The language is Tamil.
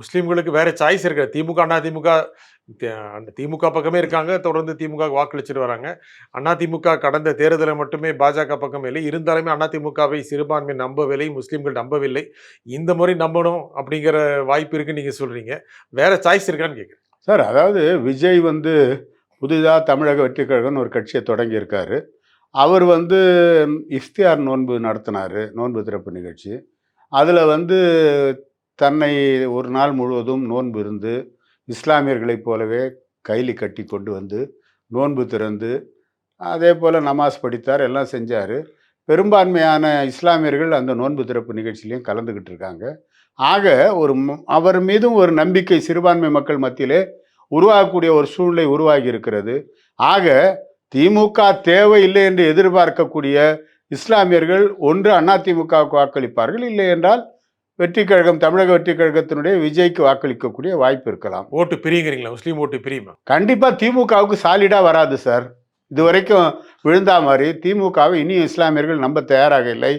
முஸ்லீம்களுக்கு வேற சாய்ஸ் இருக்கு. திமுக, அதிமுக அந்த திமுக பக்கமே இருக்காங்க. தொடர்ந்து திமுகவுக்கு வாக்களிச்சுட்டு வராங்க. அதிமுக கடந்த தேர்தலை மட்டுமே பாஜக பக்கம் இல்லை. இருந்தாலுமே அதிமுகவை சிறுபான்மை நம்பவில்லை, முஸ்லீம்கள் நம்பவில்லை. இந்த முறை நம்பணும் அப்படிங்கிற வாய்ப்பு இருக்குன்னு நீங்க சொல்றீங்க. வேற சாய்ஸ் இருக்கான்னு கேட்குறேன். சார், அதாவது விஜய் புதிதாக தமிழக வெற்றி கழகம்னு ஒரு கட்சியை தொடங்கியிருக்காரு. அவர் இஃப்தியார் நோன்பு நடத்தினார், நோன்பு திறப்பு நிகழ்ச்சி. அதில் தன்னை ஒரு நாள் முழுவதும் நோன்பு இருந்து இஸ்லாமியர்களைப் போலவே கைலி கட்டி கொண்டு நோன்பு திறந்து அதே போல் நமாஸ் படித்தார், எல்லாம் செஞ்சார். பெரும்பான்மையான இஸ்லாமியர்கள் அந்த நோன்பு திறப்பு நிகழ்ச்சியிலையும் கலந்துக்கிட்டு இருக்காங்க. ஆக அவர் மீதும் ஒரு நம்பிக்கை சிறுபான்மை மக்கள் மத்தியிலே உருவாகக்கூடிய ஒரு சூழ்நிலை உருவாகி இருக்கிறது. ஆக திமுக தேவையில்லை என்று எதிர்பார்க்கக்கூடிய இஸ்லாமியர்கள் ஒன்று அதிமுகவுக்கு வாக்களிப்பார்கள், இல்லை என்றால் தமிழக வெற்றி கழகத்தினுடைய விஜய்க்கு வாக்களிக்கக்கூடிய வாய்ப்பு இருக்கலாம். ஓட்டு பிரியுங்கிறீங்களா? முஸ்லீம் ஓட்டு பிரியுமா? கண்டிப்பா திமுகவுக்கு சாலிடா வராது சார். இதுவரைக்கும் விழுந்தா மாதிரி திமுகவை இனியும் இஸ்லாமியர்கள் நம்ப தயாராக இல்லை.